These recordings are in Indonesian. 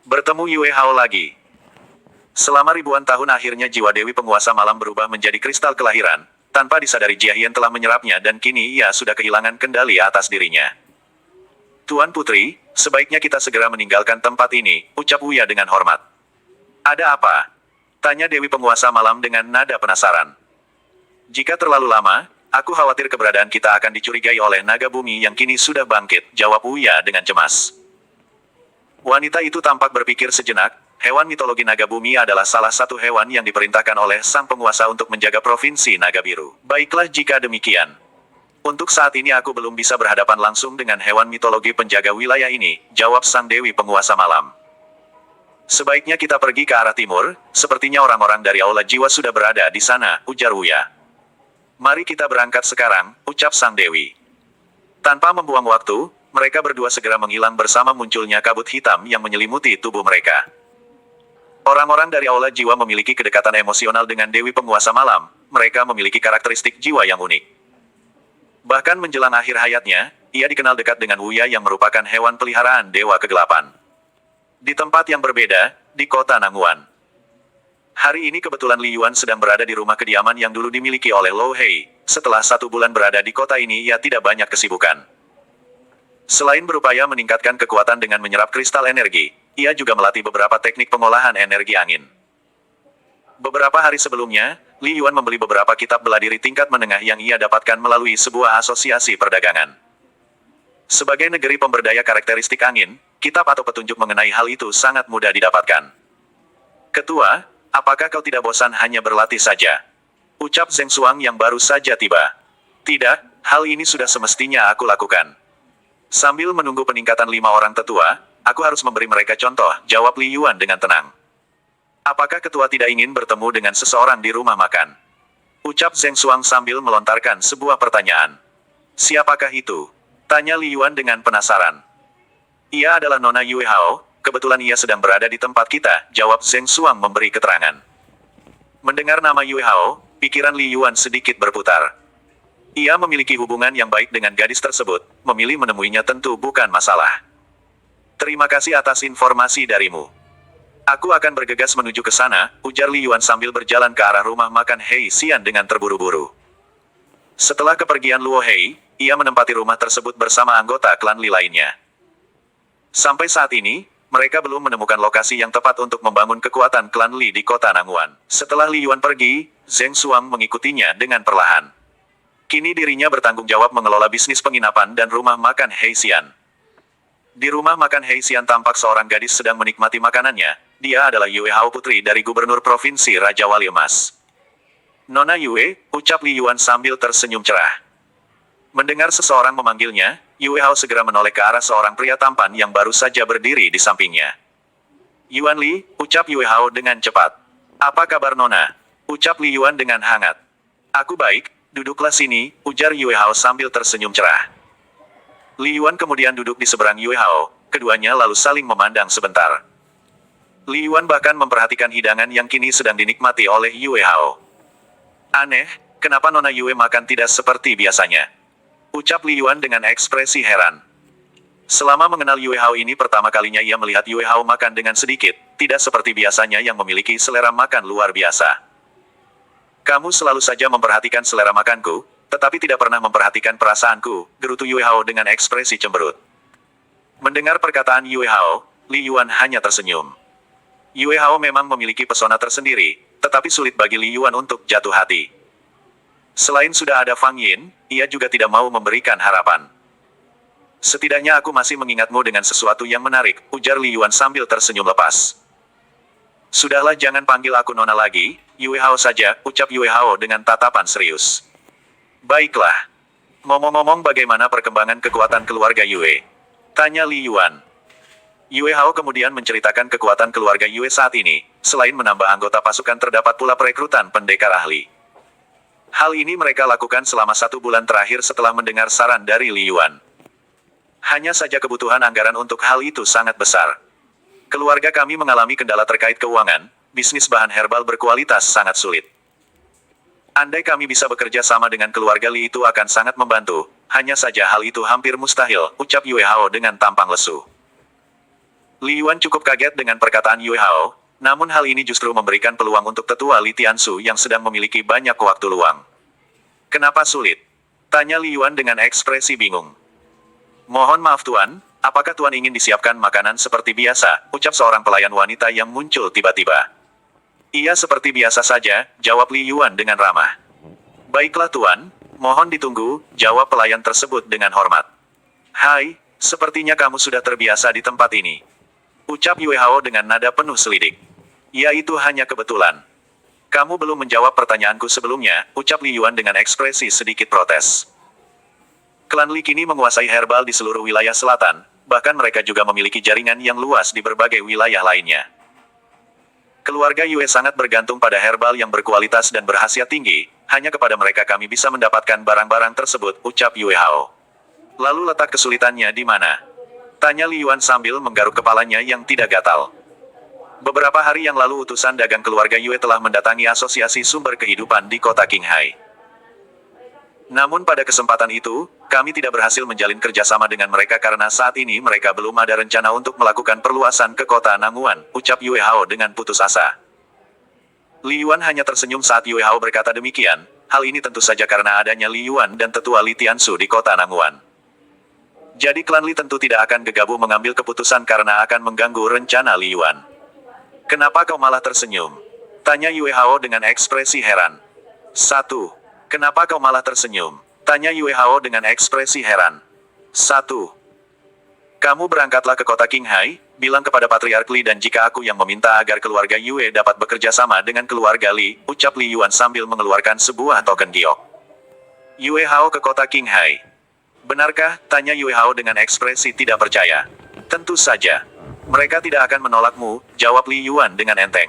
Bertemu Yue Hao lagi. Selama ribuan tahun akhirnya jiwa Dewi Penguasa Malam berubah menjadi kristal kelahiran, tanpa disadari Jia Hian telah menyerapnya dan kini ia sudah kehilangan kendali atas dirinya. Tuan Putri, sebaiknya kita segera meninggalkan tempat ini, ucap Wuya dengan hormat. Ada apa? Tanya Dewi Penguasa Malam dengan nada penasaran. Jika terlalu lama, aku khawatir keberadaan kita akan dicurigai oleh naga bumi yang kini sudah bangkit, jawab Wuya dengan cemas. Wanita itu tampak berpikir sejenak. Hewan mitologi naga bumi adalah salah satu hewan yang diperintahkan oleh sang penguasa untuk menjaga provinsi naga biru. Baiklah jika demikian. Untuk saat ini aku belum bisa berhadapan langsung dengan hewan mitologi penjaga wilayah ini, jawab sang Dewi Penguasa Malam. Sebaiknya kita pergi ke arah timur, sepertinya orang-orang dari Aula Jiwa sudah berada di sana, ujar Wuya. Mari kita berangkat sekarang, ucap sang Dewi. Tanpa membuang waktu, mereka berdua segera menghilang bersama munculnya kabut hitam yang menyelimuti tubuh mereka. Orang-orang dari Aula Jiwa memiliki kedekatan emosional dengan Dewi Penguasa Malam, mereka memiliki karakteristik jiwa yang unik. Bahkan menjelang akhir hayatnya, ia dikenal dekat dengan Wuya yang merupakan hewan peliharaan Dewa Kegelapan. Di tempat yang berbeda, di kota Nanguan. Hari ini kebetulan Li Yuan sedang berada di rumah kediaman yang dulu dimiliki oleh Lo Hei. Setelah 1 bulan berada di kota ini ia tidak banyak kesibukan. Selain berupaya meningkatkan kekuatan dengan menyerap kristal energi, ia juga melatih beberapa teknik pengolahan energi angin. Beberapa hari sebelumnya, Li Yuan membeli beberapa kitab bela diri tingkat menengah yang ia dapatkan melalui sebuah asosiasi perdagangan. Sebagai negeri pemberdaya karakteristik angin, kitab atau petunjuk mengenai hal itu sangat mudah didapatkan. Ketua, apakah kau tidak bosan hanya berlatih saja? Ucap Zheng Xuang yang baru saja tiba. Tidak, hal ini sudah semestinya aku lakukan. Sambil menunggu peningkatan 5 orang tetua, aku harus memberi mereka contoh, jawab Li Yuan dengan tenang. Apakah ketua tidak ingin bertemu dengan seseorang di rumah makan? Ucap Zheng Xuang sambil melontarkan sebuah pertanyaan. Siapakah itu? Tanya Li Yuan dengan penasaran. Ia adalah Nona Yue Hao, kebetulan ia sedang berada di tempat kita, jawab Zheng Xuang memberi keterangan. Mendengar nama Yue Hao, pikiran Li Yuan sedikit berputar. Ia memiliki hubungan yang baik dengan gadis tersebut, memilih menemuinya tentu bukan masalah. Terima kasih atas informasi darimu. Aku akan bergegas menuju ke sana, ujar Li Yuan sambil berjalan ke arah rumah makan Hei Xian dengan terburu-buru. Setelah kepergian Luo Hei, ia menempati rumah tersebut bersama anggota klan Li lainnya. Sampai saat ini, mereka belum menemukan lokasi yang tepat untuk membangun kekuatan klan Li di kota Nanguan. Setelah Li Yuan pergi, Zheng Xuang mengikutinya dengan perlahan. Kini dirinya bertanggung jawab mengelola bisnis penginapan dan rumah makan Hei Xian. Di rumah makan Hei Xian tampak seorang gadis sedang menikmati makanannya. Dia adalah Yue Hao putri dari Gubernur Provinsi Raja Wali Emas. Nona Yue, ucap Li Yuan sambil tersenyum cerah. Mendengar seseorang memanggilnya, Yue Hao segera menoleh ke arah seorang pria tampan yang baru saja berdiri di sampingnya. Yuan Li, ucap Yue Hao dengan cepat. Apa kabar Nona? Ucap Li Yuan dengan hangat. Aku baik. Duduklah sini, ujar Yue Hao sambil tersenyum cerah. Li Yuan kemudian duduk di seberang Yue Hao, keduanya lalu saling memandang sebentar. Li Yuan bahkan memperhatikan hidangan yang kini sedang dinikmati oleh Yue Hao. Aneh, kenapa Nona Yue makan tidak seperti biasanya? Ucap Li Yuan dengan ekspresi heran. Selama mengenal Yue Hao ini pertama kalinya ia melihat Yue Hao makan dengan sedikit, tidak seperti biasanya yang memiliki selera makan luar biasa. Kamu selalu saja memperhatikan selera makanku, tetapi tidak pernah memperhatikan perasaanku, gerutu Yue Hao dengan ekspresi cemberut. Mendengar perkataan Yue Hao, Li Yuan hanya tersenyum. Yue Hao memang memiliki pesona tersendiri, tetapi sulit bagi Li Yuan untuk jatuh hati. Selain sudah ada Fang Yin, ia juga tidak mau memberikan harapan. Setidaknya aku masih mengingatmu dengan sesuatu yang menarik, ujar Li Yuan sambil tersenyum lepas. Sudahlah jangan panggil aku Nona lagi, Yue Hao saja, ucap Yue Hao dengan tatapan serius. Baiklah. Ngomong-ngomong bagaimana perkembangan kekuatan keluarga Yue? Tanya Li Yuan. Yue Hao kemudian menceritakan kekuatan keluarga Yue saat ini, selain menambah anggota pasukan terdapat pula perekrutan pendekar ahli. Hal ini mereka lakukan selama 1 bulan terakhir setelah mendengar saran dari Li Yuan. Hanya saja kebutuhan anggaran untuk hal itu sangat besar. Keluarga kami mengalami kendala terkait keuangan, bisnis bahan herbal berkualitas sangat sulit. Andai kami bisa bekerja sama dengan keluarga Li itu akan sangat membantu, hanya saja hal itu hampir mustahil, ucap Yue Hao dengan tampang lesu. Li Yuan cukup kaget dengan perkataan Yue Hao, namun hal ini justru memberikan peluang untuk tetua Li Tiansu yang sedang memiliki banyak waktu luang. Kenapa sulit? Tanya Li Yuan dengan ekspresi bingung. Mohon maaf Tuan, apakah Tuan ingin disiapkan makanan seperti biasa? Ucap seorang pelayan wanita yang muncul tiba-tiba. Iya seperti biasa saja, jawab Li Yuan dengan ramah. Baiklah Tuan, mohon ditunggu, jawab pelayan tersebut dengan hormat. Hai, sepertinya kamu sudah terbiasa di tempat ini. Ucap Yue Hao dengan nada penuh selidik. Ya itu hanya kebetulan. Kamu belum menjawab pertanyaanku sebelumnya, ucap Li Yuan dengan ekspresi sedikit protes. Klan Li kini menguasai herbal di seluruh wilayah selatan, bahkan mereka juga memiliki jaringan yang luas di berbagai wilayah lainnya. Keluarga Yue sangat bergantung pada herbal yang berkualitas dan berkhasiat tinggi, hanya kepada mereka kami bisa mendapatkan barang-barang tersebut, ucap Yue Hao. Lalu letak kesulitannya di mana? Tanya Li Yuan sambil menggaruk kepalanya yang tidak gatal. Beberapa hari yang lalu utusan dagang keluarga Yue telah mendatangi asosiasi sumber kehidupan di kota Qinghai. Namun pada kesempatan itu, kami tidak berhasil menjalin kerjasama dengan mereka karena saat ini mereka belum ada rencana untuk melakukan perluasan ke kota Nanguan, ucap Yue Hao dengan putus asa. Li Yuan hanya tersenyum saat Yue Hao berkata demikian, hal ini tentu saja karena adanya Li Yuan dan tetua Li Tiansu di kota Nanguan. Jadi klan Li tentu tidak akan gegabah mengambil keputusan karena akan mengganggu rencana Li Yuan. Kenapa kau malah tersenyum? Tanya Yue Hao dengan ekspresi heran. 1. Kenapa kau malah tersenyum? Tanya Yue Hao dengan ekspresi heran. 1. Kamu berangkatlah ke kota Qinghai, bilang kepada Patriark Li dan jika aku yang meminta agar keluarga Yue dapat bekerja sama dengan keluarga Li, ucap Li Yuan sambil mengeluarkan sebuah token giok. Yue Hao ke kota Qinghai. Benarkah? Tanya Yue Hao dengan ekspresi tidak percaya. Tentu saja. Mereka tidak akan menolakmu, jawab Li Yuan dengan enteng.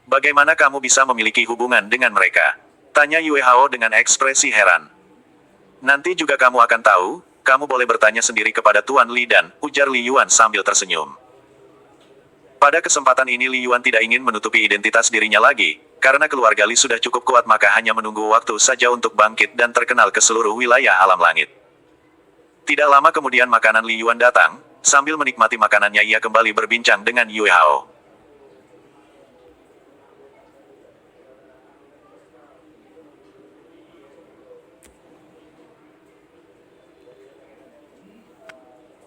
Bagaimana kamu bisa memiliki hubungan dengan mereka? Tanya Yue Hao dengan ekspresi heran. Nanti juga kamu akan tahu, kamu boleh bertanya sendiri kepada Tuan Li dan, ujar Li Yuan sambil tersenyum. Pada kesempatan ini Li Yuan tidak ingin menutupi identitas dirinya lagi, karena keluarga Li sudah cukup kuat maka hanya menunggu waktu saja untuk bangkit dan terkenal ke seluruh wilayah alam langit. Tidak lama kemudian makanan Li Yuan datang, sambil menikmati makanannya ia kembali berbincang dengan Yue Hao.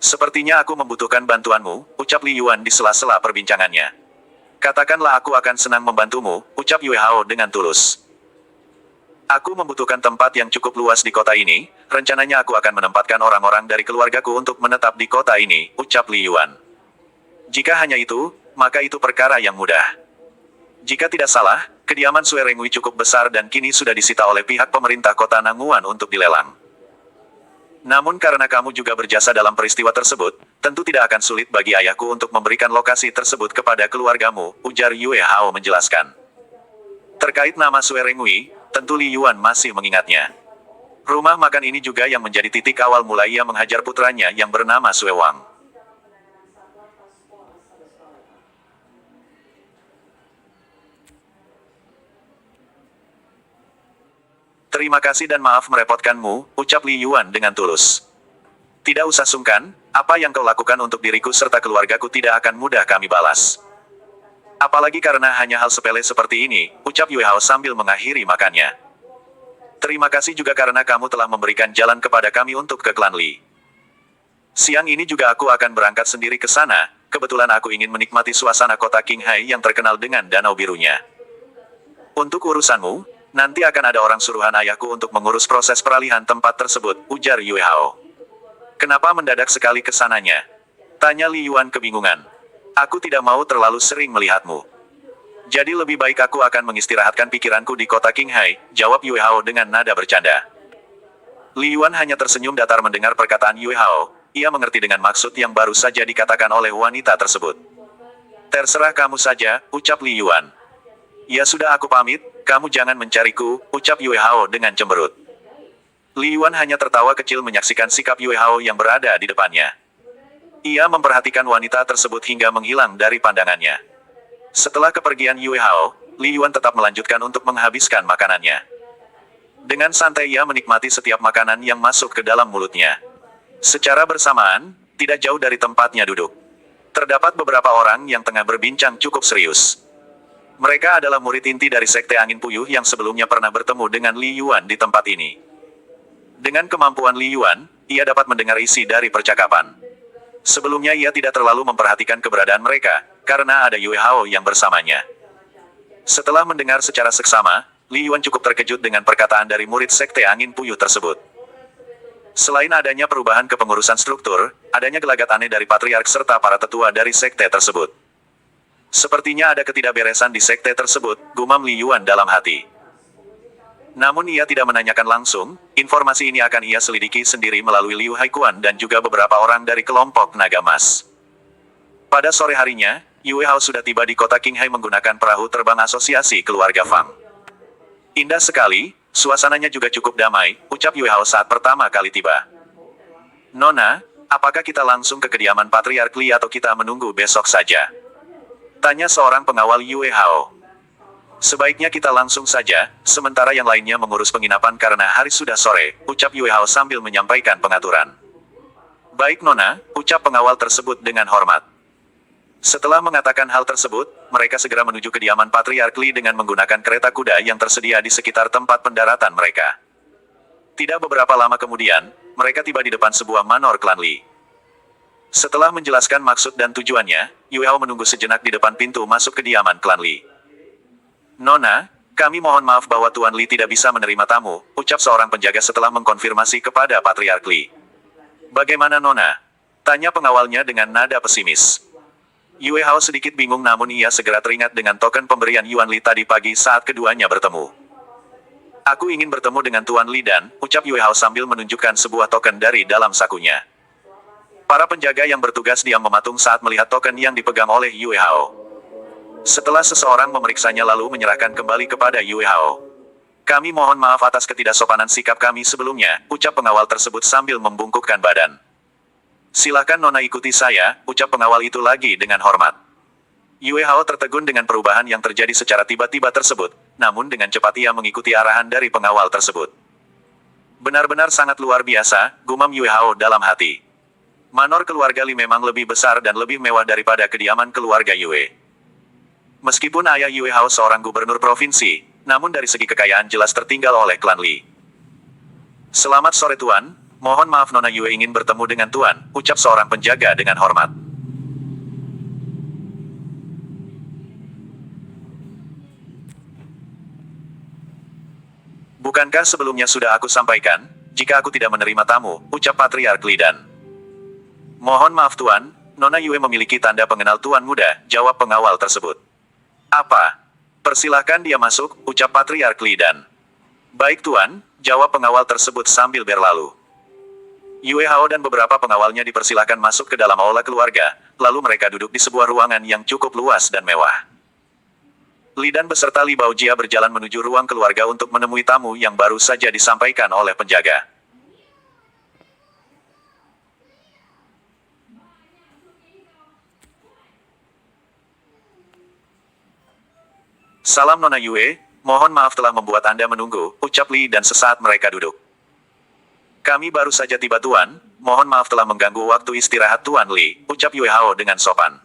Sepertinya aku membutuhkan bantuanmu, ucap Li Yuan di sela-sela perbincangannya. Katakanlah aku akan senang membantumu, ucap Yue Hao dengan tulus. Aku membutuhkan tempat yang cukup luas di kota ini, rencananya aku akan menempatkan orang-orang dari keluargaku untuk menetap di kota ini, ucap Li Yuan. Jika hanya itu, maka itu perkara yang mudah. Jika tidak salah, kediaman Sue Rengui cukup besar dan kini sudah disita oleh pihak pemerintah kota Nanguan untuk dilelang. Namun karena kamu juga berjasa dalam peristiwa tersebut, tentu tidak akan sulit bagi ayahku untuk memberikan lokasi tersebut kepada keluargamu, ujar Yue Hao menjelaskan. Terkait nama Sue Rengui, tentu Li Yuan masih mengingatnya. Rumah makan ini juga yang menjadi titik awal mula ia menghajar putranya yang bernama Sue Wang. Terima kasih dan maaf merepotkanmu, ucap Li Yuan dengan tulus. Tidak usah sungkan, apa yang kau lakukan untuk diriku serta keluargaku tidak akan mudah kami balas. Apalagi karena hanya hal sepele seperti ini, ucap Yue Hao sambil mengakhiri makannya. Terima kasih juga karena kamu telah memberikan jalan kepada kami untuk ke klan Li. Siang ini juga aku akan berangkat sendiri ke sana, kebetulan aku ingin menikmati suasana kota Qinghai yang terkenal dengan danau birunya. Untuk urusanmu, nanti akan ada orang suruhan ayahku untuk mengurus proses peralihan tempat tersebut, ujar Yue Hao. Kenapa mendadak sekali ke sananya? Tanya Li Yuan kebingungan. Aku tidak mau terlalu sering melihatmu. Jadi lebih baik aku akan mengistirahatkan pikiranku di kota Qinghai, jawab Yue Hao dengan nada bercanda. Li Yuan hanya tersenyum datar mendengar perkataan Yue Hao, ia mengerti dengan maksud yang baru saja dikatakan oleh wanita tersebut. Terserah kamu saja, ucap Li Yuan. Ya sudah aku pamit, kamu jangan mencariku, ucap Yue Hao dengan cemberut. Li Yuan hanya tertawa kecil menyaksikan sikap Yue Hao yang berada di depannya. Ia memperhatikan wanita tersebut hingga menghilang dari pandangannya. Setelah kepergian Yue Hao, Li Yuan tetap melanjutkan untuk menghabiskan makanannya. Dengan santai ia menikmati setiap makanan yang masuk ke dalam mulutnya. Secara bersamaan, tidak jauh dari tempatnya duduk. Terdapat beberapa orang yang tengah berbincang cukup serius. Mereka adalah murid inti dari Sekte Angin Puyuh yang sebelumnya pernah bertemu dengan Li Yuan di tempat ini. Dengan kemampuan Li Yuan, ia dapat mendengar isi dari percakapan. Sebelumnya ia tidak terlalu memperhatikan keberadaan mereka, karena ada Yue Hao yang bersamanya. Setelah mendengar secara seksama, Li Yuan cukup terkejut dengan perkataan dari murid Sekte Angin Puyuh tersebut. Selain adanya perubahan kepengurusan struktur, adanya gelagat aneh dari patriark serta para tetua dari sekte tersebut. Sepertinya ada ketidakberesan di sekte tersebut, gumam Li Yuan dalam hati. Namun ia tidak menanyakan langsung, informasi ini akan ia selidiki sendiri melalui Liu Haikuan dan juga beberapa orang dari kelompok Naga Mas. Pada sore harinya, Yue Hao sudah tiba di kota Qinghai menggunakan perahu terbang asosiasi keluarga Fang. Indah sekali, suasananya juga cukup damai, ucap Yue Hao saat pertama kali tiba. Nona, apakah kita langsung ke kediaman Patriark Li atau kita menunggu besok saja? Tanya seorang pengawal Yue Hao. Sebaiknya kita langsung saja, sementara yang lainnya mengurus penginapan karena hari sudah sore, ucap Yue Hao sambil menyampaikan pengaturan. Baik Nona, ucap pengawal tersebut dengan hormat. Setelah mengatakan hal tersebut, mereka segera menuju kediaman Patriark Li dengan menggunakan kereta kuda yang tersedia di sekitar tempat pendaratan mereka. Tidak beberapa lama kemudian, mereka tiba di depan sebuah manor klan Li. Setelah menjelaskan maksud dan tujuannya, Yue Hao menunggu sejenak di depan pintu masuk kediaman klan Li. Nona, kami mohon maaf bahwa Tuan Li tidak bisa menerima tamu, ucap seorang penjaga setelah mengkonfirmasi kepada Patriark Li. Bagaimana Nona? Tanya pengawalnya dengan nada pesimis. Yue Hao sedikit bingung namun ia segera teringat dengan token pemberian Yuan Li tadi pagi saat keduanya bertemu. Aku ingin bertemu dengan Tuan Li dan, ucap Yue Hao sambil menunjukkan sebuah token dari dalam sakunya. Para penjaga yang bertugas diam mematung saat melihat token yang dipegang oleh Yue Hao. Setelah seseorang memeriksanya lalu menyerahkan kembali kepada Yue Hao. Kami mohon maaf atas ketidaksopanan sikap kami sebelumnya, ucap pengawal tersebut sambil membungkukkan badan. Silakan Nona ikuti saya, ucap pengawal itu lagi dengan hormat. Yue Hao tertegun dengan perubahan yang terjadi secara tiba-tiba tersebut, namun dengan cepat ia mengikuti arahan dari pengawal tersebut. Benar-benar sangat luar biasa, gumam Yue Hao dalam hati. Manor keluarga Li memang lebih besar dan lebih mewah daripada kediaman keluarga Yue. Meskipun ayah Yue Hao seorang gubernur provinsi, namun dari segi kekayaan jelas tertinggal oleh klan Li. Selamat sore Tuan. Mohon maaf Nona Yue ingin bertemu dengan Tuan, ucap seorang penjaga dengan hormat. Bukankah sebelumnya sudah aku sampaikan, jika aku tidak menerima tamu, ucap Patriark Li dan. Mohon maaf Tuan, Nona Yue memiliki tanda pengenal Tuan muda, jawab pengawal tersebut. Apa? Persilahkan dia masuk, ucap Patriark Li dan. Baik Tuan, jawab pengawal tersebut sambil berlalu. Yue Hao dan beberapa pengawalnya dipersilahkan masuk ke dalam aula keluarga, lalu mereka duduk di sebuah ruangan yang cukup luas dan mewah. Li dan beserta Li Baojia berjalan menuju ruang keluarga untuk menemui tamu yang baru saja disampaikan oleh penjaga. Salam Nona Yue, mohon maaf telah membuat Anda menunggu, ucap Li dan sesaat mereka duduk. Kami baru saja tiba Tuan, mohon maaf telah mengganggu waktu istirahat Tuan Li, ucap Yue Hao dengan sopan.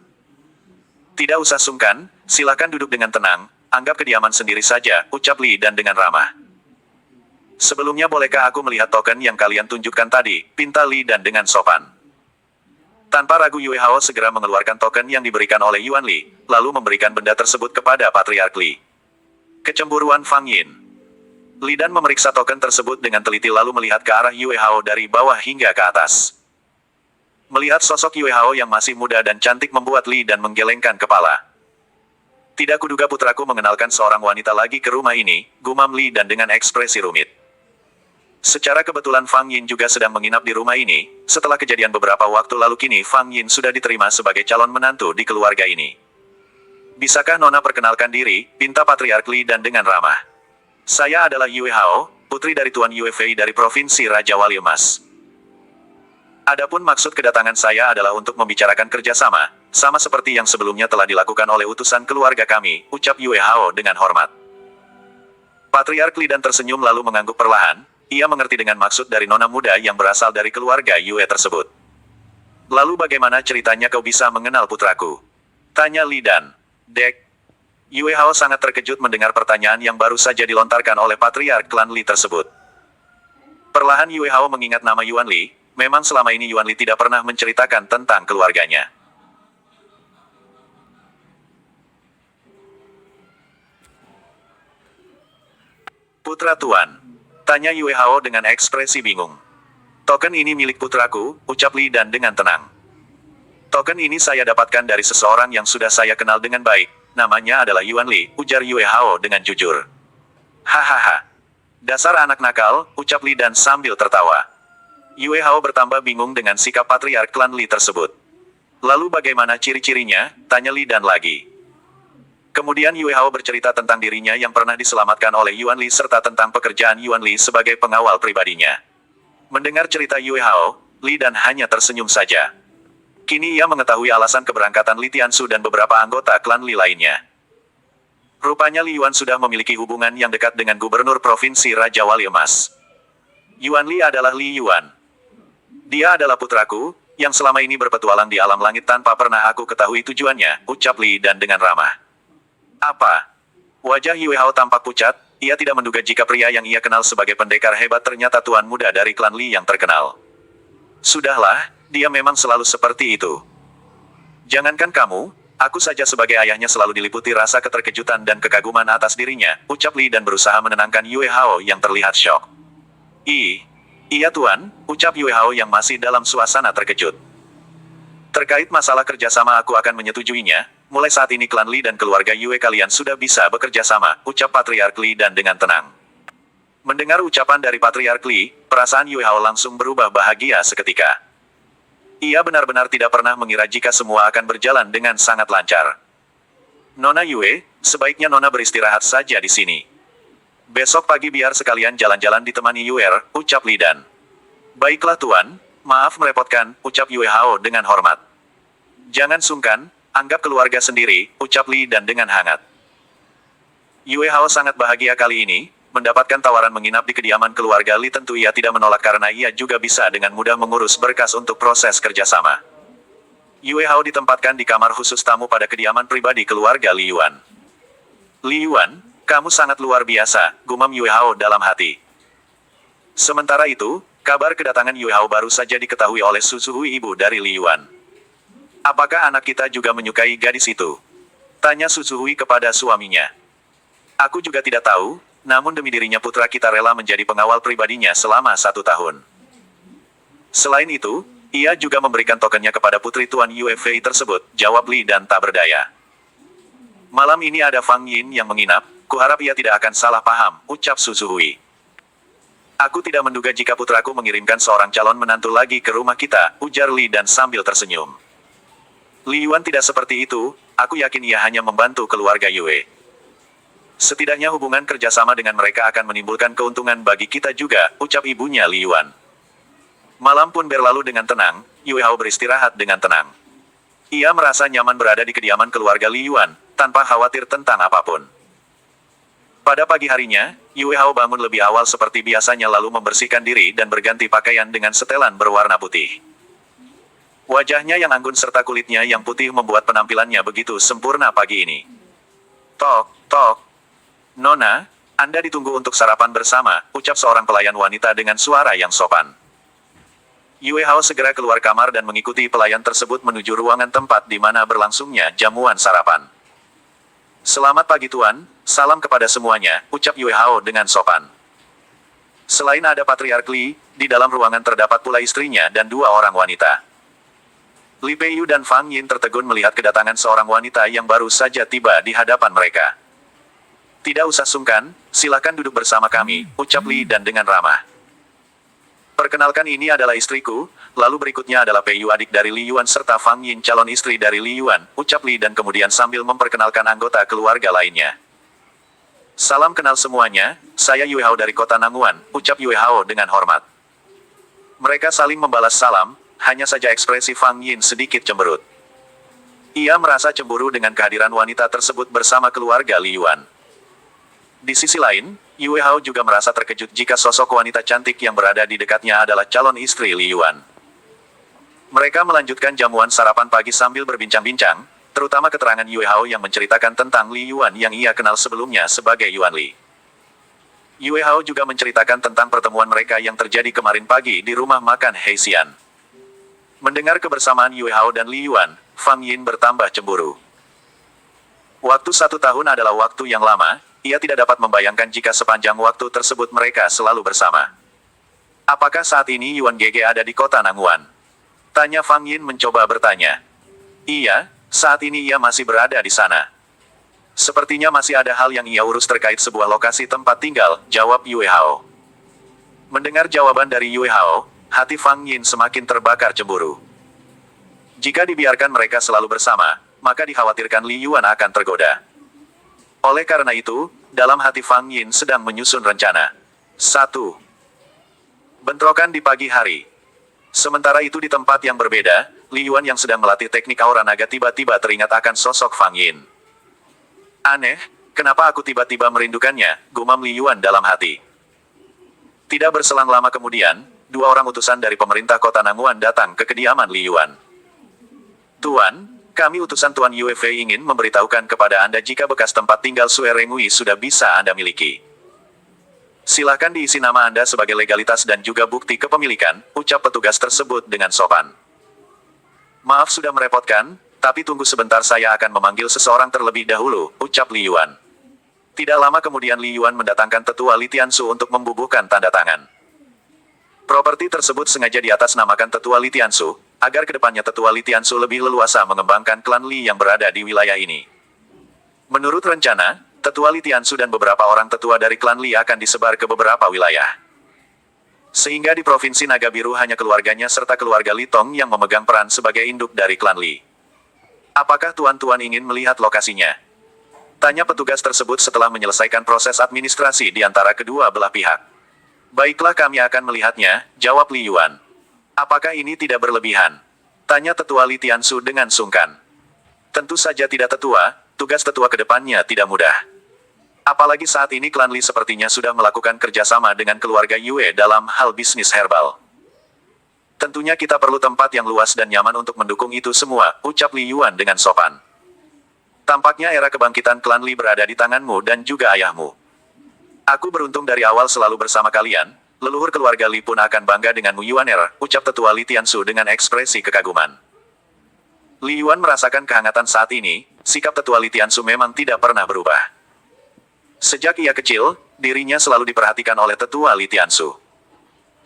Tidak usah sungkan, silakan duduk dengan tenang, anggap kediaman sendiri saja, ucap Li dan dengan ramah. Sebelumnya bolehkah aku melihat token yang kalian tunjukkan tadi, pinta Li dan dengan sopan. Tanpa ragu Yue Hao segera mengeluarkan token yang diberikan oleh Yuan Li, lalu memberikan benda tersebut kepada Patriark Li. Kecemburuan Fang Yin. Li dan memeriksa token tersebut dengan teliti lalu melihat ke arah Yue Hao dari bawah hingga ke atas. Melihat sosok Yue Hao yang masih muda dan cantik membuat Li dan menggelengkan kepala. Tidak kuduga putraku mengenalkan seorang wanita lagi ke rumah ini, gumam Li dan dengan ekspresi rumit. Secara kebetulan Fang Yin juga sedang menginap di rumah ini, setelah kejadian beberapa waktu lalu kini Fang Yin sudah diterima sebagai calon menantu di keluarga ini. Bisakah Nona perkenalkan diri, pinta Patriark Li dan dengan ramah. Saya adalah Yue Hao, putri dari Tuan Yue Fei dari Provinsi Raja Wali Emas. Adapun maksud kedatangan saya adalah untuk membicarakan kerjasama, sama seperti yang sebelumnya telah dilakukan oleh utusan keluarga kami, ucap Yue Hao dengan hormat. Patriark Li dan tersenyum lalu mengangguk perlahan, ia mengerti dengan maksud dari nona muda yang berasal dari keluarga Yue tersebut. Lalu bagaimana ceritanya kau bisa mengenal putraku? Tanya Li Dan. Dek. Yue Hao sangat terkejut mendengar pertanyaan yang baru saja dilontarkan oleh patriark klan Li tersebut. Perlahan Yue Hao mengingat nama Yuan Li, memang selama ini Yuan Li tidak pernah menceritakan tentang keluarganya. Putra Tuan. Tanya Yue Hao dengan ekspresi bingung. Token ini milik putraku, ucap Li Dan dengan tenang. Token ini saya dapatkan dari seseorang yang sudah saya kenal dengan baik. Namanya adalah Yuan Li, ujar Yue Hao dengan jujur. Hahaha. Dasar anak nakal, ucap Li Dan sambil tertawa. Yue Hao bertambah bingung dengan sikap patriark klan Li tersebut. Lalu bagaimana ciri-cirinya? Tanya Li Dan lagi. Kemudian Yue Hao bercerita tentang dirinya yang pernah diselamatkan oleh Yuan Li serta tentang pekerjaan Yuan Li sebagai pengawal pribadinya. Mendengar cerita Yue Hao, Li Dan hanya tersenyum saja. Kini ia mengetahui alasan keberangkatan Li Tiansu dan beberapa anggota klan Li lainnya. Rupanya Li Yuan sudah memiliki hubungan yang dekat dengan gubernur provinsi Raja Wali Emas. Yuan Li adalah Li Yuan. Dia adalah putraku, yang selama ini berpetualang di alam langit tanpa pernah aku ketahui tujuannya, ucap Li Dan dengan ramah. Apa? Wajah Yue Hao tampak pucat, ia tidak menduga jika pria yang ia kenal sebagai pendekar hebat ternyata tuan muda dari klan Li yang terkenal. Sudahlah, dia memang selalu seperti itu. Jangankan kamu, aku saja sebagai ayahnya selalu diliputi rasa keterkejutan dan kekaguman atas dirinya, ucap Li Dan berusaha menenangkan Yue Hao yang terlihat syok. Iya tuan, ucap Yue Hao yang masih dalam suasana terkejut. Terkait masalah kerjasama aku akan menyetujuinya, mulai saat ini klan Li dan keluarga Yue kalian sudah bisa bekerja sama, ucap Patriark Li Dan dengan tenang. Mendengar ucapan dari Patriark Li, perasaan Yue Hao langsung berubah bahagia seketika. Ia benar-benar tidak pernah mengira jika semua akan berjalan dengan sangat lancar. Nona Yue, sebaiknya Nona beristirahat saja di sini. Besok pagi biar sekalian jalan-jalan ditemani Yuer, ucap Li Dan. Baiklah tuan, maaf merepotkan, ucap Yue Hao dengan hormat. Jangan sungkan, anggap keluarga sendiri, ucap Li Dan dengan hangat. Yue Hao sangat bahagia kali ini, mendapatkan tawaran menginap di kediaman keluarga Li tentu ia tidak menolak karena ia juga bisa dengan mudah mengurus berkas untuk proses kerjasama. Yue Hao ditempatkan di kamar khusus tamu pada kediaman pribadi keluarga Li Yuan. Li Yuan, kamu sangat luar biasa, gumam Yue Hao dalam hati. Sementara itu, kabar kedatangan Yue Hao baru saja diketahui oleh Su Zuhui ibu dari Li Yuan. Apakah anak kita juga menyukai gadis itu? Tanya Su Zuhui kepada suaminya. Aku juga tidak tahu, namun demi dirinya putra kita rela menjadi pengawal pribadinya selama 1 tahun. Selain itu, ia juga memberikan tokennya kepada putri Tuan Yue Fei tersebut, jawab Li Dan tak berdaya. Malam ini ada Fang Yin yang menginap, kuharap ia tidak akan salah paham, ucap Su Zuhui. Aku tidak menduga jika putraku mengirimkan seorang calon menantu lagi ke rumah kita, ujar Li Dan sambil tersenyum. Li Yuan tidak seperti itu, aku yakin ia hanya membantu keluarga Yue. Setidaknya hubungan kerjasama dengan mereka akan menimbulkan keuntungan bagi kita juga, ucap ibunya Li Yuan. Malam pun berlalu dengan tenang, Yue Hao beristirahat dengan tenang. Ia merasa nyaman berada di kediaman keluarga Li Yuan, tanpa khawatir tentang apapun. Pada pagi harinya, Yue Hao bangun lebih awal seperti biasanya lalu membersihkan diri dan berganti pakaian dengan setelan berwarna putih. Wajahnya yang anggun serta kulitnya yang putih membuat penampilannya begitu sempurna pagi ini. Tok, tok. Nona, Anda ditunggu untuk sarapan bersama, ucap seorang pelayan wanita dengan suara yang sopan. Yue Hao segera keluar kamar dan mengikuti pelayan tersebut menuju ruangan tempat di mana berlangsungnya jamuan sarapan. Selamat pagi tuan, salam kepada semuanya, ucap Yue Hao dengan sopan. Selain ada Patriark Li, di dalam ruangan terdapat pula istrinya dan 2 orang wanita. Li Peiyu dan Fang Yin tertegun melihat kedatangan seorang wanita yang baru saja tiba di hadapan mereka. Tidak usah sungkan, silakan duduk bersama kami, ucap Li Dan dengan ramah. Perkenalkan ini adalah istriku, lalu berikutnya adalah Peiyu adik dari Li Yuan serta Fang Yin calon istri dari Li Yuan, ucap Li Dan kemudian sambil memperkenalkan anggota keluarga lainnya. Salam kenal semuanya, saya Yue Hao dari kota Nanguan, ucap Yue Hao dengan hormat. Mereka saling membalas salam, hanya saja ekspresi Fang Yin sedikit cemberut. Ia merasa cemburu dengan kehadiran wanita tersebut bersama keluarga Li Yuan. Di sisi lain, Yue Hao juga merasa terkejut jika sosok wanita cantik yang berada di dekatnya adalah calon istri Li Yuan. Mereka melanjutkan jamuan sarapan pagi sambil berbincang-bincang, terutama keterangan Yue Hao yang menceritakan tentang Li Yuan yang ia kenal sebelumnya sebagai Yuan Li. Yue Hao juga menceritakan tentang pertemuan mereka yang terjadi kemarin pagi di rumah makan Heixian. Mendengar kebersamaan Yue Hao dan Li Yuan, Fang Yin bertambah cemburu. Waktu 1 tahun adalah waktu yang lama, ia tidak dapat membayangkan jika sepanjang waktu tersebut mereka selalu bersama. Apakah saat ini Yuan Gege ada di kota Nanguan? Tanya Fang Yin mencoba bertanya. Iya, saat ini ia masih berada di sana. Sepertinya masih ada hal yang ia urus terkait sebuah lokasi tempat tinggal, jawab Yue Hao. Mendengar jawaban dari Yue Hao, hati Fang Yin semakin terbakar cemburu. Jika dibiarkan mereka selalu bersama, maka dikhawatirkan Li Yuan akan tergoda. Oleh karena itu, dalam hati Fang Yin sedang menyusun rencana. 1. Bentrokan di pagi hari. Sementara itu di tempat yang berbeda, Li Yuan yang sedang melatih teknik aura naga tiba-tiba teringat akan sosok Fang Yin. Aneh, kenapa aku tiba-tiba merindukannya, gumam Li Yuan dalam hati. Tidak berselang lama kemudian, 2 orang utusan dari pemerintah kota Nanguan datang ke kediaman Li Yuan. Tuan, kami utusan Tuan Yue Fei ingin memberitahukan kepada Anda jika bekas tempat tinggal Sue Rengui sudah bisa Anda miliki. Silakan diisi nama Anda sebagai legalitas dan juga bukti kepemilikan, ucap petugas tersebut dengan sopan. Maaf sudah merepotkan, tapi tunggu sebentar saya akan memanggil seseorang terlebih dahulu, ucap Li Yuan. Tidak lama kemudian Li Yuan mendatangkan tetua Li Tiansu untuk membubuhkan tanda tangan. Properti tersebut sengaja diatasnamakan tetua Li Tiansu, agar kedepannya tetua Li Tiansu lebih leluasa mengembangkan klan Li yang berada di wilayah ini. Menurut rencana, tetua Li Tiansu dan beberapa orang tetua dari klan Li akan disebar ke beberapa wilayah. Sehingga di Provinsi Naga Biru hanya keluarganya serta keluarga Li Tong yang memegang peran sebagai induk dari klan Li. Apakah tuan-tuan ingin melihat lokasinya? Tanya petugas tersebut setelah menyelesaikan proses administrasi di antara kedua belah pihak. Baiklah kami akan melihatnya, jawab Li Yuan. Apakah ini tidak berlebihan? Tanya tetua Li Tiansu dengan sungkan. Tentu saja tidak tetua, tugas tetua ke depannya tidak mudah. Apalagi saat ini klan Li sepertinya sudah melakukan kerjasama dengan keluarga Yue dalam hal bisnis herbal. Tentunya kita perlu tempat yang luas dan nyaman untuk mendukung itu semua, ucap Li Yuan dengan sopan. Tampaknya era kebangkitan klan Li berada di tanganmu dan juga ayahmu. Aku beruntung dari awal selalu bersama kalian, leluhur keluarga Li pun akan bangga denganmu Yuaner, ucap tetua Li Tiansu dengan ekspresi kekaguman. Li Yuan merasakan kehangatan saat ini, sikap tetua Li Tiansu memang tidak pernah berubah. Sejak ia kecil, dirinya selalu diperhatikan oleh tetua Li Tiansu.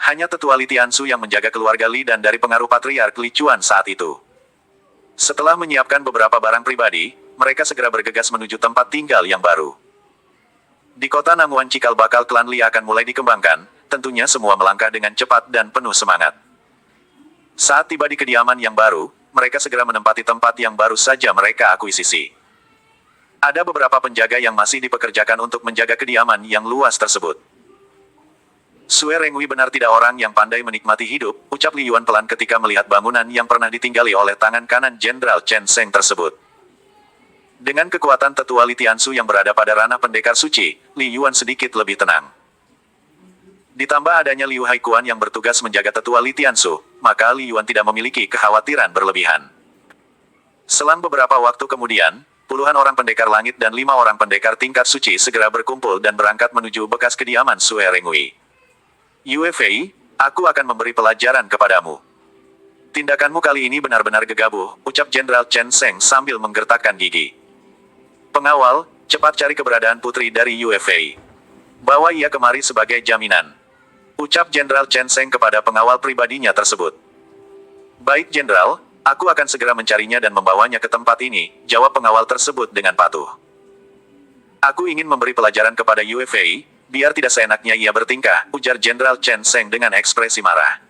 Hanya tetua Li Tiansu yang menjaga keluarga Li dan dari pengaruh patriark Li Chuan saat itu. Setelah menyiapkan beberapa barang pribadi, mereka segera bergegas menuju tempat tinggal yang baru. Di kota Nanguan cikal bakal klan Li akan mulai dikembangkan, tentunya semua melangkah dengan cepat dan penuh semangat. Saat tiba di kediaman yang baru, mereka segera menempati tempat yang baru saja mereka akuisisi. Ada beberapa penjaga yang masih dipekerjakan untuk menjaga kediaman yang luas tersebut. Sue Rengui benar tidak orang yang pandai menikmati hidup, ucap Li Yuan pelan ketika melihat bangunan yang pernah ditinggali oleh tangan kanan Jenderal Chen Sheng tersebut. Dengan kekuatan tetua Li Tiansu yang berada pada ranah pendekar suci, Li Yuan sedikit lebih tenang. Ditambah adanya Liu Haikuan yang bertugas menjaga tetua Li Tiansu, maka Li Yuan tidak memiliki kekhawatiran berlebihan. Selang beberapa waktu kemudian, puluhan orang pendekar langit dan 5 orang pendekar tingkat suci segera berkumpul dan berangkat menuju bekas kediaman Sue Rengui. Yue Fei, aku akan memberi pelajaran kepadamu. Tindakanmu kali ini benar-benar gegabah, ucap Jenderal Chen Sheng sambil menggertakkan gigi. Pengawal, cepat cari keberadaan putri dari Yue Fei. Bawa ia kemari sebagai jaminan. Ucap Jenderal Chen Sheng kepada pengawal pribadinya tersebut. Baik Jenderal, aku akan segera mencarinya dan membawanya ke tempat ini, jawab pengawal tersebut dengan patuh. Aku ingin memberi pelajaran kepada Yue Fei, biar tidak seenaknya ia bertingkah, ujar Jenderal Chen Sheng dengan ekspresi marah.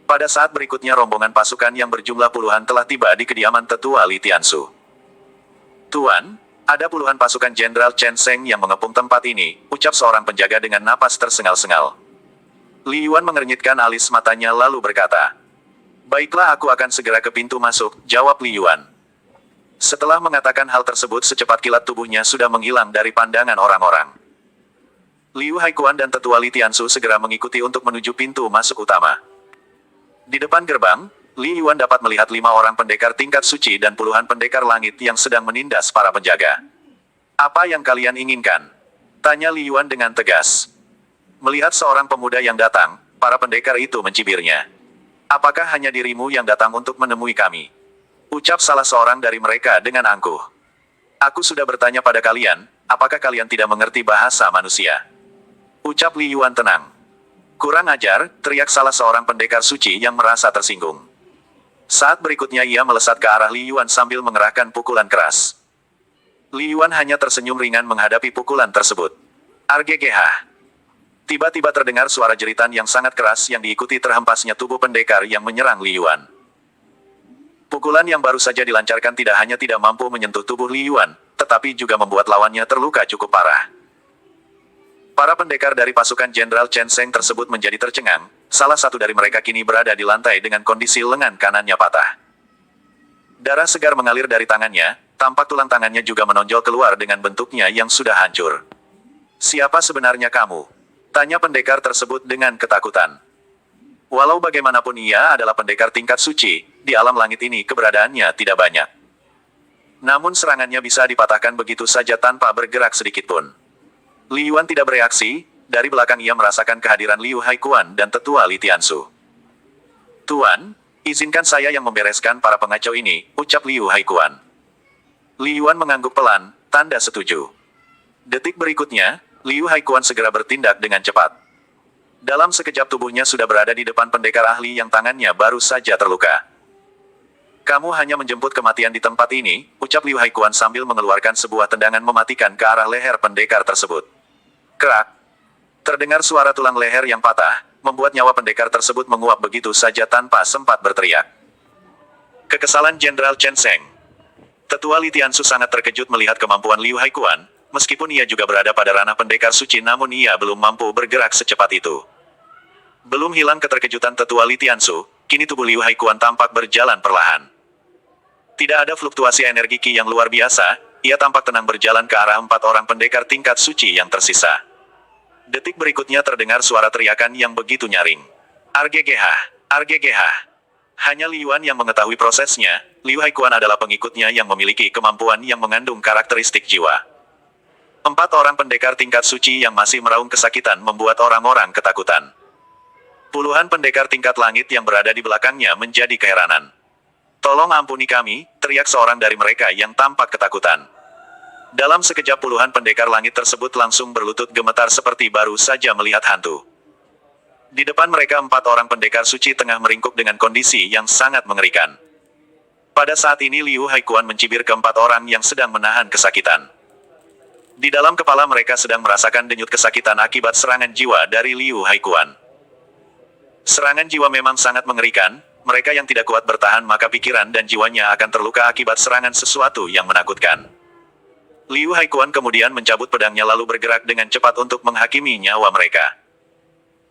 Pada saat berikutnya rombongan pasukan yang berjumlah puluhan telah tiba di kediaman tetua Li Tiansu. Tuan, ada puluhan pasukan Jenderal Chen Sheng yang mengepung tempat ini, ucap seorang penjaga dengan napas tersengal-sengal. Li Yuan mengernyitkan alis matanya lalu berkata, baiklah aku akan segera ke pintu masuk, jawab Li Yuan. Setelah mengatakan hal tersebut secepat kilat tubuhnya sudah menghilang dari pandangan orang-orang. Liu Haikuan dan Tetua Li Tiansu segera mengikuti untuk menuju pintu masuk utama. Di depan gerbang, Li Yuan dapat melihat 5 orang pendekar tingkat suci dan puluhan pendekar langit yang sedang menindas para penjaga. "Apa yang kalian inginkan?" tanya Li Yuan dengan tegas. Melihat seorang pemuda yang datang, para pendekar itu mencibirnya. "Apakah hanya dirimu yang datang untuk menemui kami?" ucap salah seorang dari mereka dengan angkuh. "Aku sudah bertanya pada kalian, apakah kalian tidak mengerti bahasa manusia?" ucap Li Yuan tenang. "Kurang ajar," teriak salah seorang pendekar suci yang merasa tersinggung. Saat berikutnya ia melesat ke arah Li Yuan sambil mengerahkan pukulan keras. Li Yuan hanya tersenyum ringan menghadapi pukulan tersebut. "RGGH." Tiba-tiba terdengar suara jeritan yang sangat keras yang diikuti terhempasnya tubuh pendekar yang menyerang Li Yuan. Pukulan yang baru saja dilancarkan tidak hanya tidak mampu menyentuh tubuh Li Yuan, tetapi juga membuat lawannya terluka cukup parah. Para pendekar dari pasukan Jenderal Chen Sheng tersebut menjadi tercengang, salah satu dari mereka kini berada di lantai dengan kondisi lengan kanannya patah. Darah segar mengalir dari tangannya, tampak tulang tangannya juga menonjol keluar dengan bentuknya yang sudah hancur. "Siapa sebenarnya kamu?" tanya pendekar tersebut dengan ketakutan. Walau bagaimanapun ia adalah pendekar tingkat suci, di alam langit ini keberadaannya tidak banyak. Namun serangannya bisa dipatahkan begitu saja tanpa bergerak sedikitpun. Li Yuan tidak bereaksi, dari belakang ia merasakan kehadiran Liu Haikuan dan Tetua Li Tiansu. "Tuan, izinkan saya yang membereskan para pengacau ini," ucap Liu Haikuan. Li Yuan mengangguk pelan, tanda setuju. Detik berikutnya, Liu Haikuan segera bertindak dengan cepat. Dalam sekejap tubuhnya sudah berada di depan pendekar ahli yang tangannya baru saja terluka. "Kamu hanya menjemput kematian di tempat ini," ucap Liu Haikuan sambil mengeluarkan sebuah tendangan mematikan ke arah leher pendekar tersebut. Kerak! Terdengar suara tulang leher yang patah, membuat nyawa pendekar tersebut menguap begitu saja tanpa sempat berteriak. Kekesalan Jenderal Chen Sheng. Tetua Li Tiansu sangat terkejut melihat kemampuan Liu Haikuan. Meskipun ia juga berada pada ranah pendekar suci namun ia belum mampu bergerak secepat itu. Belum hilang keterkejutan Tetua Li Tiansu, kini tubuh Liu Haikuan tampak berjalan perlahan. Tidak ada fluktuasi energi Qi yang luar biasa, ia tampak tenang berjalan ke arah 4 orang pendekar tingkat suci yang tersisa. Detik berikutnya terdengar suara teriakan yang begitu nyaring. "RGGH! RGGH!" Hanya Li Yuan yang mengetahui prosesnya, Liu Haikuan adalah pengikutnya yang memiliki kemampuan yang mengandung karakteristik jiwa. 4 orang pendekar tingkat suci yang masih meraung kesakitan membuat orang-orang ketakutan. Puluhan pendekar tingkat langit yang berada di belakangnya menjadi keheranan. "Tolong ampuni kami," teriak seorang dari mereka yang tampak ketakutan. Dalam sekejap puluhan pendekar langit tersebut langsung berlutut gemetar seperti baru saja melihat hantu. Di depan mereka 4 orang pendekar suci tengah meringkuk dengan kondisi yang sangat mengerikan. Pada saat ini Liu Haikuan mencibir ke 4 orang yang sedang menahan kesakitan. Di dalam kepala mereka sedang merasakan denyut kesakitan akibat serangan jiwa dari Liu Haikuan. Serangan jiwa memang sangat mengerikan, mereka yang tidak kuat bertahan maka pikiran dan jiwanya akan terluka akibat serangan sesuatu yang menakutkan. Liu Haikuan kemudian mencabut pedangnya lalu bergerak dengan cepat untuk menghakimi nyawa mereka.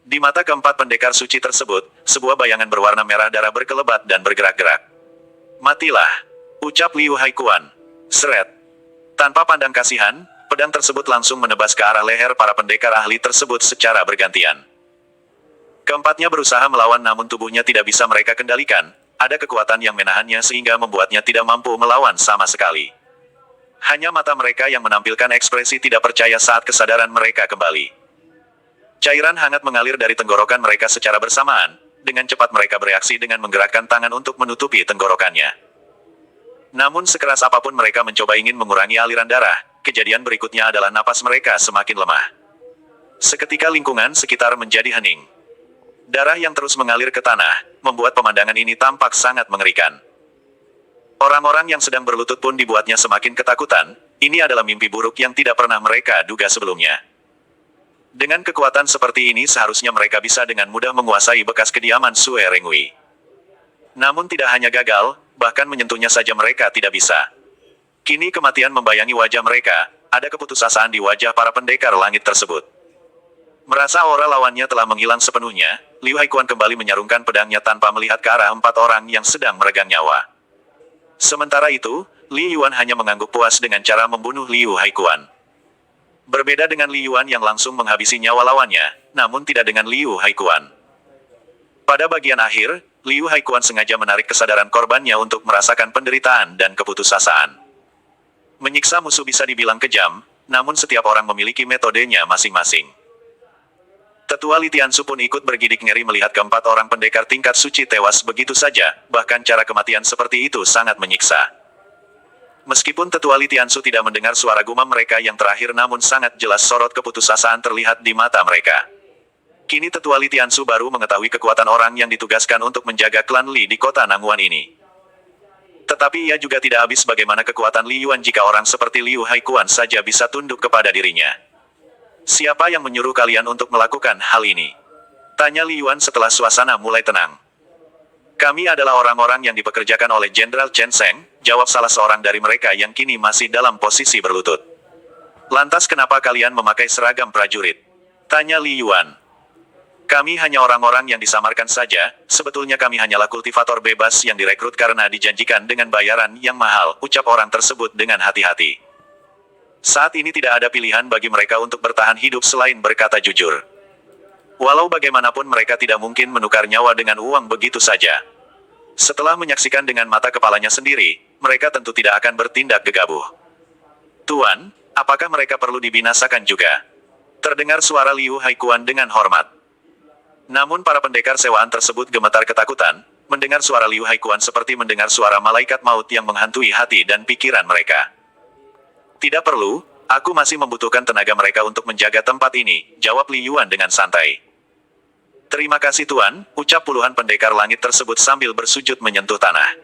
Di mata keempat pendekar suci tersebut, sebuah bayangan berwarna merah darah berkelebat dan bergerak-gerak. "Matilah!" ucap Liu Haikuan. Seret! Tanpa pandang kasihan, pedang tersebut langsung menebas ke arah leher para pendekar ahli tersebut secara bergantian. Keempatnya berusaha melawan namun tubuhnya tidak bisa mereka kendalikan, ada kekuatan yang menahannya sehingga membuatnya tidak mampu melawan sama sekali. Hanya mata mereka yang menampilkan ekspresi tidak percaya saat kesadaran mereka kembali. Cairan hangat mengalir dari tenggorokan mereka secara bersamaan, dengan cepat mereka bereaksi dengan menggerakkan tangan untuk menutupi tenggorokannya. Namun sekeras apapun mereka mencoba ingin mengurangi aliran darah, kejadian berikutnya adalah napas mereka semakin lemah. Seketika lingkungan sekitar menjadi hening. Darah yang terus mengalir ke tanah, membuat pemandangan ini tampak sangat mengerikan. Orang-orang yang sedang berlutut pun dibuatnya semakin ketakutan, ini adalah mimpi buruk yang tidak pernah mereka duga sebelumnya. Dengan kekuatan seperti ini seharusnya mereka bisa dengan mudah menguasai bekas kediaman Sue Rengui. Namun tidak hanya gagal, bahkan menyentuhnya saja mereka tidak bisa. Kini kematian membayangi wajah mereka, ada keputusasaan di wajah para pendekar langit tersebut. Merasa aura lawannya telah menghilang sepenuhnya, Liu Haikuan kembali menyarungkan pedangnya tanpa melihat ke arah 4 orang yang sedang meregang nyawa. Sementara itu, Li Yuan hanya mengangguk puas dengan cara membunuh Liu Haikuan. Berbeda dengan Li Yuan yang langsung menghabisi nyawa lawannya, namun tidak dengan Liu Haikuan. Pada bagian akhir, Liu Haikuan sengaja menarik kesadaran korbannya untuk merasakan penderitaan dan keputusasaan. Menyiksa musuh bisa dibilang kejam, namun setiap orang memiliki metodenya masing-masing. Tetua Li Tiansu pun ikut bergidik ngeri melihat keempat orang pendekar tingkat suci tewas begitu saja, bahkan cara kematian seperti itu sangat menyiksa. Meskipun Tetua Li Tiansu tidak mendengar suara gumam mereka yang terakhir, namun sangat jelas sorot keputusasaan terlihat di mata mereka. Kini Tetua Li Tiansu baru mengetahui kekuatan orang yang ditugaskan untuk menjaga klan Li di kota Nangguan ini. Tetapi ia juga tidak habis bagaimana kekuatan Li Yuan jika orang seperti Liu Haikuan saja bisa tunduk kepada dirinya. Siapa yang menyuruh kalian untuk melakukan hal ini? Tanya Li Yuan setelah suasana mulai tenang. Kami adalah orang-orang yang dipekerjakan oleh Jenderal Chen Sheng, jawab salah seorang dari mereka yang kini masih dalam posisi berlutut. Lantas kenapa kalian memakai seragam prajurit? Tanya Li Yuan. Kami hanya orang-orang yang disamarkan saja, sebetulnya kami hanyalah kultivator bebas yang direkrut karena dijanjikan dengan bayaran yang mahal, ucap orang tersebut dengan hati-hati. Saat ini tidak ada pilihan bagi mereka untuk bertahan hidup selain berkata jujur. Walau bagaimanapun mereka tidak mungkin menukar nyawa dengan uang begitu saja. Setelah menyaksikan dengan mata kepalanya sendiri, mereka tentu tidak akan bertindak gegabah. Tuan, apakah mereka perlu dibinasakan juga? Terdengar suara Liu Haikuan dengan hormat. Namun para pendekar sewaan tersebut gemetar ketakutan, mendengar suara Liu Haikuan seperti mendengar suara malaikat maut yang menghantui hati dan pikiran mereka. Tidak perlu, aku masih membutuhkan tenaga mereka untuk menjaga tempat ini, jawab Li Yuan dengan santai. Terima kasih Tuan, ucap puluhan pendekar langit tersebut sambil bersujud menyentuh tanah.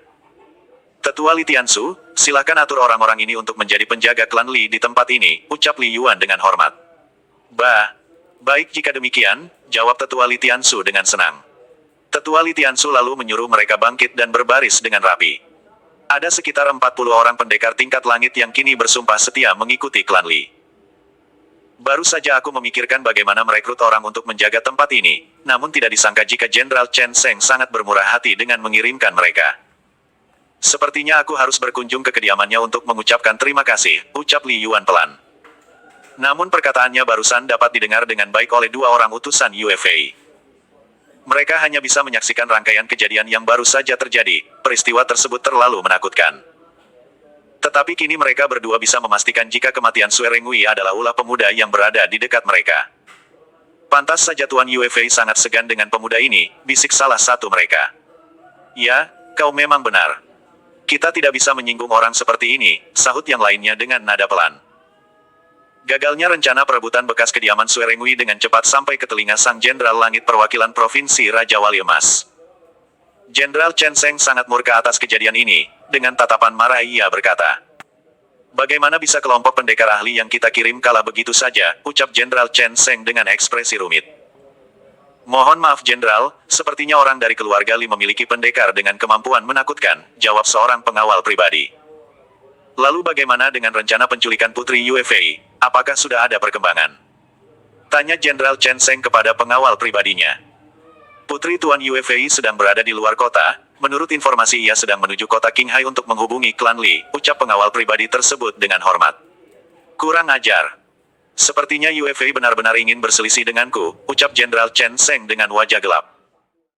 Tetua Li Tiansu, silakan atur orang-orang ini untuk menjadi penjaga klan Li di tempat ini, ucap Li Yuan dengan hormat. Baik jika demikian, jawab Tetua Li Tiansu dengan senang. Tetua Li Tiansu lalu menyuruh mereka bangkit dan berbaris dengan rapi. Ada sekitar 40 orang pendekar tingkat langit yang kini bersumpah setia mengikuti klan Li. Baru saja aku memikirkan bagaimana merekrut orang untuk menjaga tempat ini, namun tidak disangka jika Jenderal Chen Sheng sangat bermurah hati dengan mengirimkan mereka. Sepertinya aku harus berkunjung ke kediamannya untuk mengucapkan terima kasih, ucap Li Yuan pelan. Namun perkataannya barusan dapat didengar dengan baik oleh dua orang utusan UFA. Mereka hanya bisa menyaksikan rangkaian kejadian yang baru saja terjadi, peristiwa tersebut terlalu menakutkan. Tetapi kini mereka berdua bisa memastikan jika kematian Sue Rengui adalah ulah pemuda yang berada di dekat mereka. Pantas saja Tuan UFA sangat segan dengan pemuda ini, bisik salah satu mereka. Ya, kau memang benar. Kita tidak bisa menyinggung orang seperti ini, sahut yang lainnya dengan nada pelan. Gagalnya rencana perebutan bekas kediaman Sue Rengui dengan cepat sampai ke telinga Sang Jenderal Langit Perwakilan Provinsi Raja Wali Emas. Jenderal Chen Sheng sangat murka atas kejadian ini, dengan tatapan marah ia berkata. Bagaimana bisa kelompok pendekar ahli yang kita kirim kalah begitu saja, ucap Jenderal Chen Sheng dengan ekspresi rumit. Mohon maaf Jenderal, sepertinya orang dari keluarga Li memiliki pendekar dengan kemampuan menakutkan, jawab seorang pengawal pribadi. Lalu bagaimana dengan rencana penculikan Putri UFA, apakah sudah ada perkembangan? Tanya Jenderal Chen Sheng kepada pengawal pribadinya. Putri Tuan UFA sedang berada di luar kota, menurut informasi ia sedang menuju kota Qinghai untuk menghubungi klan Li, ucap pengawal pribadi tersebut dengan hormat. Kurang ajar. Sepertinya UFA benar-benar ingin berselisih denganku, ucap Jenderal Chen Sheng dengan wajah gelap.